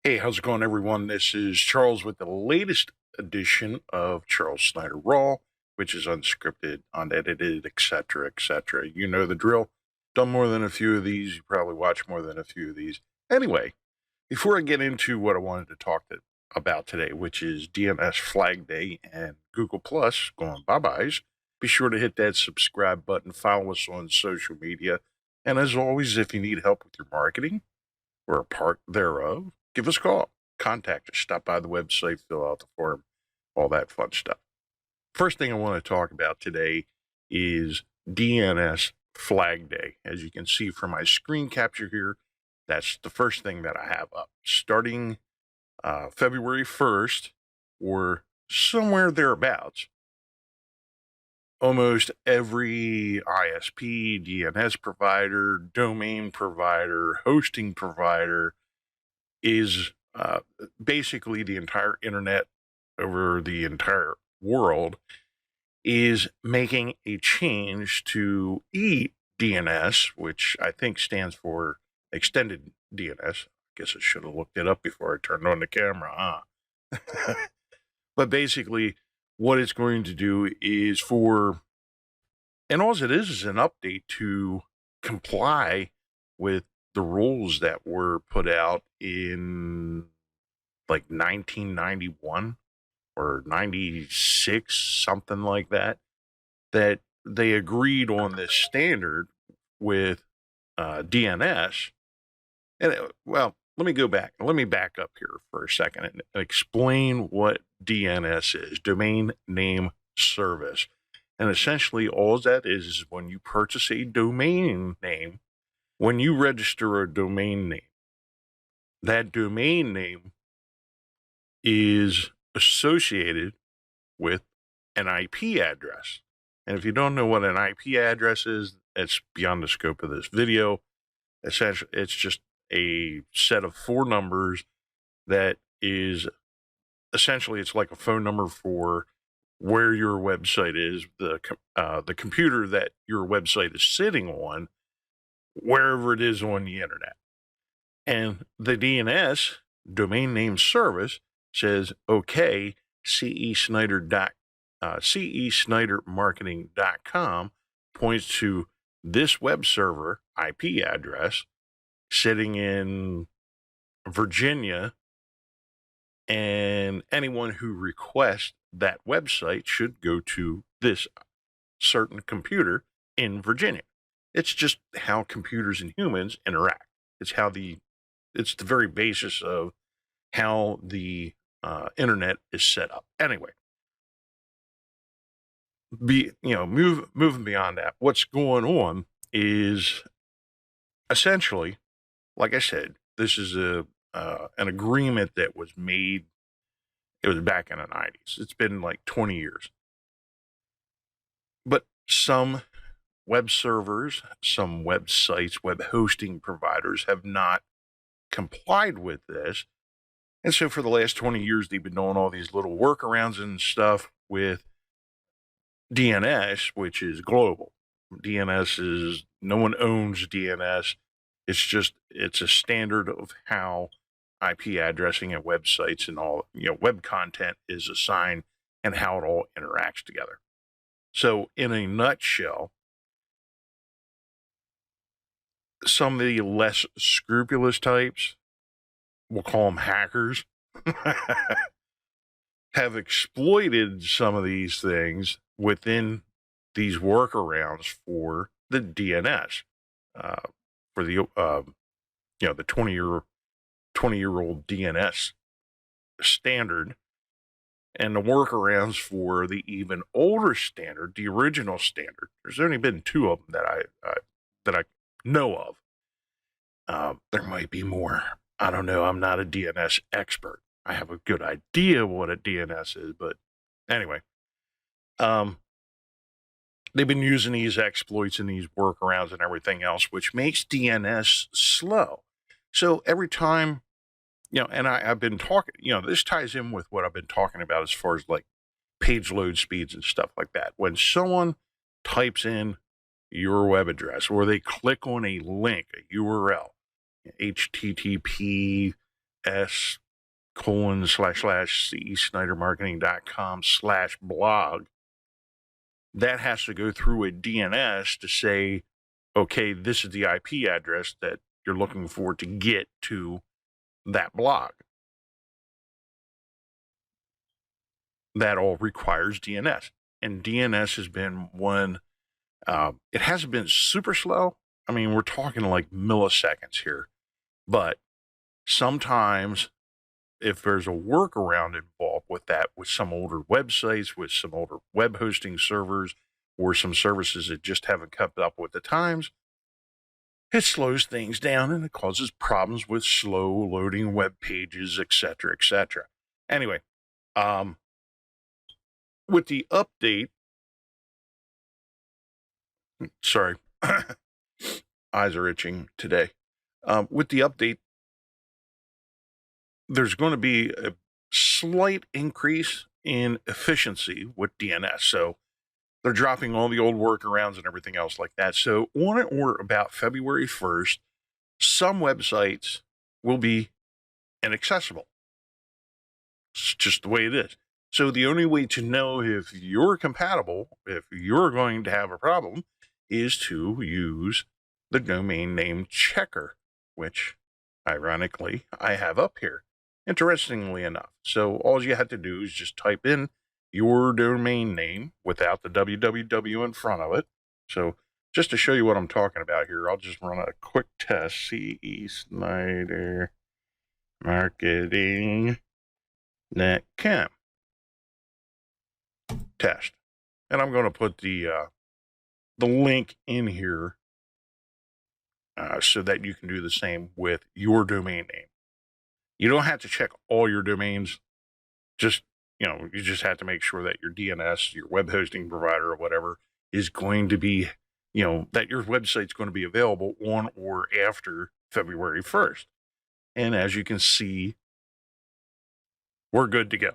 Hey, how's it going, everyone? This is Charles with the latest edition of Charles Snyder Raw, which is unscripted, unedited, etc., etc. You know the drill. Done more than a few of these. You probably watch more than a few of these. Anyway, before I get into what I wanted to about today, which is DNS Flag Day and Google Plus going bye-byes, be sure to hit that subscribe button, follow us on social media, and as always, if you need help with your marketing or a part thereof, give us a call. Contact us. Stop by the website, fill out the form, all that fun stuff. First thing I want to talk about today is DNS Flag Day. As you can see from my screen capture here, that's the first thing that I have up. Starting February 1st, or somewhere thereabouts, almost every ISP, DNS provider, domain provider, hosting provider is basically the entire internet over the entire world is making a change to eDNS, which I think stands for extended DNS. I guess I should have looked it up before I turned on the camera, huh? But basically, what it's going to do is and all it is an update to comply with the rules that were put out in like 1991 or 96, something like that, that they agreed on this standard with DNS. And well, let me go back. Let me back up here for a second and explain what DNS is, domain name service. And essentially all that is when you purchase a domain name, when you register a domain name, that domain name is associated with an IP address. And if you don't know what an IP address is, it's beyond the scope of this video. Essentially, it's just a set of 4 numbers that is essentially, it's like a phone number for where your website is, the computer that your website is sitting on, wherever it is on the internet. And the DNS, domain name service, says, okay, CESnydermarketing.com points to this web server IP address sitting in Virginia, and anyone who requests that website should go to this certain computer in Virginia. It's just how computers and humans interact. It's the very basis of how the internet is set up. Anyway, moving beyond that, what's going on is essentially, like I said, this is an agreement that was made. It was back in the 90s. It's been like 20 years. But some web servers, some websites, web hosting providers have not complied with this. And so for the last 20 years, they've been doing all these little workarounds and stuff with DNS, which is global. DNS is, no one owns DNS. It's a standard of how IP addressing and websites and all, web content is assigned and how it all interacts together. So in a nutshell, some of the less scrupulous types, we'll call them hackers, have exploited some of these things within these workarounds for the DNS, for the the 20-year-old DNS standard, and the workarounds for the even older standard, the original standard. There's only been 2 of them that I know of. There might be more. I don't know. I'm not a DNS expert. I have a good idea what a DNS is, but anyway, they've been using these exploits and these workarounds and everything else, which makes DNS slow. So every time, and I've been talking, this ties in with what I've been talking about as far as like page load speeds and stuff like that. When someone types in your web address or they click on a link, a URL, HTTP ds://csnydermarketing.com/blog, that has to go through a DNS to say, okay, this is the IP address that you're looking for to get to that blog. That all requires DNS. And DNS has been one, it hasn't been super slow. I mean, we're talking like milliseconds here. But sometimes if there's a workaround involved with that, with some older websites, with some older web hosting servers, or some services that just haven't kept up with the times, it slows things down and it causes problems with slow loading web pages, etc., etc. Anyway, with the update, sorry, eyes are itching today. With the update, there's going to be a slight increase in efficiency with DNS. So they're dropping all the old workarounds and everything else like that. So on or about February 1st, some websites will be inaccessible. It's just the way it is. So the only way to know if you're compatible, if you're going to have a problem, is to use the domain name checker, which ironically I have up here, interestingly enough. So all you have to do is just type in your domain name without the www in front of it. So just to show you what I'm talking about here, I'll just run a quick test. CE Snyder Marketing.com test. And I'm going to put the link in here so that you can do the same with your domain name. You don't have to check all your domains. Just, you just have to make sure that your DNS, your web hosting provider or whatever is going to be, that your website's going to be available on or after February 1st. And as you can see, we're good to go.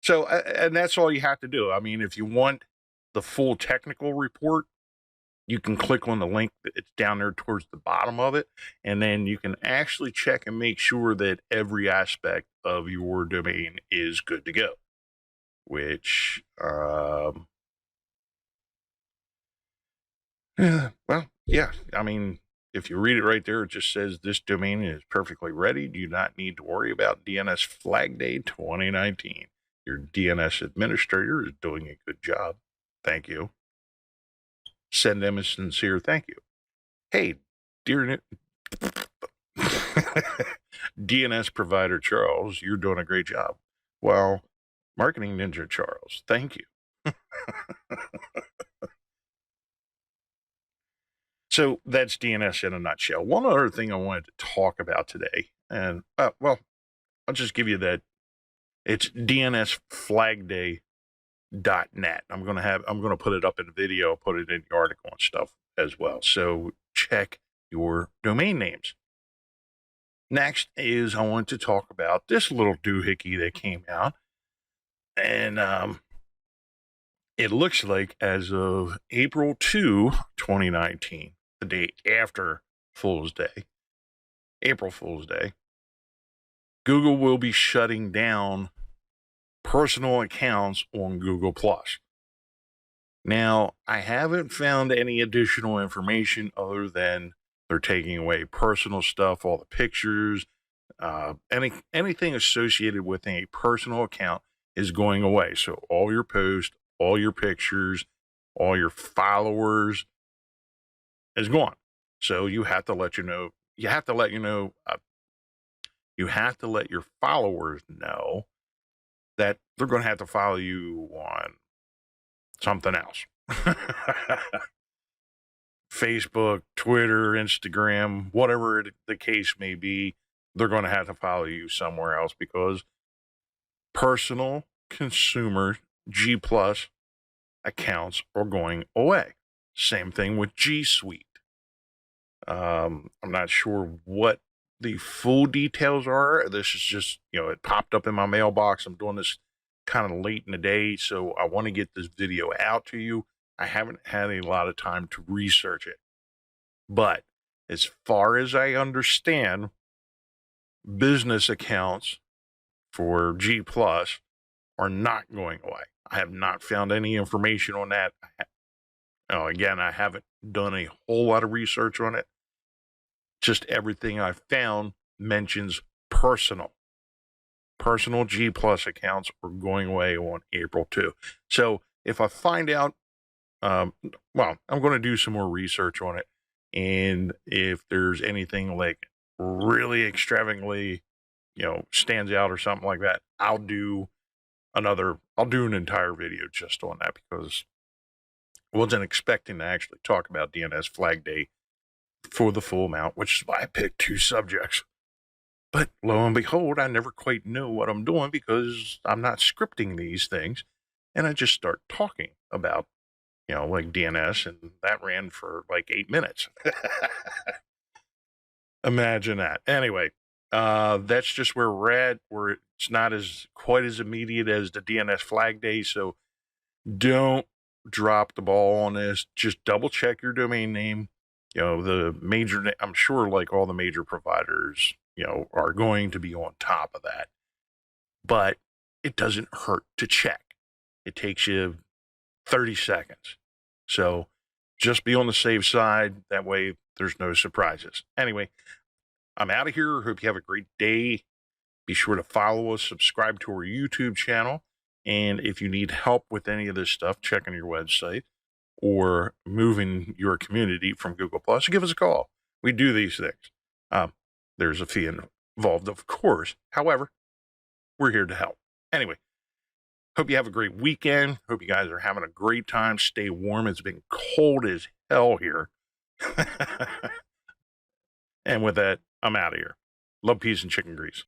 So, and that's all you have to do. I mean, if you want the full technical report, you can click on the link. It's down there towards the bottom of it. And then you can actually check and make sure that every aspect of your domain is good to go. Which, well, yeah. I mean, if you read it right there, it just says this domain is perfectly ready. Do not need to worry about DNS Flag Day 2019. Your DNS administrator is doing a good job. Thank you. Send them a sincere thank you. Hey, dear DNS provider Charles, you're doing a great job. Well, Marketing Ninja Charles, thank you. So that's DNS in a nutshell. One other thing I wanted to talk about today, and well, I'll just give you that. It's DNSFlagDay.net. I'm gonna put it up in the video, put it in the article and stuff as well. So check your domain names. Next is I want to talk about this little doohickey that came out, and it looks like as of April 2, 2019, the day after Fool's Day, April Fool's Day, Google will be shutting down personal accounts on Google+. Now, I haven't found any additional information other than they're taking away personal stuff, all the pictures, anything associated with a personal account is going away. So all your posts, all your pictures, all your followers is gone. So you have to let your followers know that they're going to have to follow you on something else. Facebook, Twitter, Instagram, whatever the case may be, they're going to have to follow you somewhere else because personal consumer G Plus accounts are going away. Same thing with G Suite. I'm not sure what the full details are. This is just, it popped up in my mailbox. I'm doing this kind of late in the day, so I want to get this video out to you. I haven't had a lot of time to research it. But as far as I understand, business accounts for G Plus are not going away. I have not found any information on that. Again, I haven't done a whole lot of research on it. Just everything I've found mentions personal G Plus accounts are going away on April 2. So if I find out, I'm going to do some more research on it. And if there's anything like really extravagantly, stands out or something like that, I'll do an entire video just on that, because I wasn't expecting to actually talk about DNS Flag Day for the full amount, which is why I picked 2 subjects. But lo and behold, I never quite know what I'm doing because I'm not scripting these things. And I just start talking about, like DNS, and that ran for like 8 minutes. Imagine that. Anyway, that's just where we're at, where it's not quite as immediate as the DNS Flag Day. So don't drop the ball on this. Just double check your domain name. I'm sure like all the major providers, are going to be on top of that. But it doesn't hurt to check. It takes you 30 seconds. So just be on the safe side. That way there's no surprises. Anyway, I'm out of here. Hope you have a great day. Be sure to follow us, subscribe to our YouTube channel. And if you need help with any of this stuff, checking your website or moving your community from Google Plus, give us a call. We do these things. There's a fee involved, of course. However, we're here to help. Anyway, hope you have a great weekend. Hope you guys are having a great time. Stay warm. It's been cold as hell here. And with that, I'm out of here. Love, peace, and chicken grease.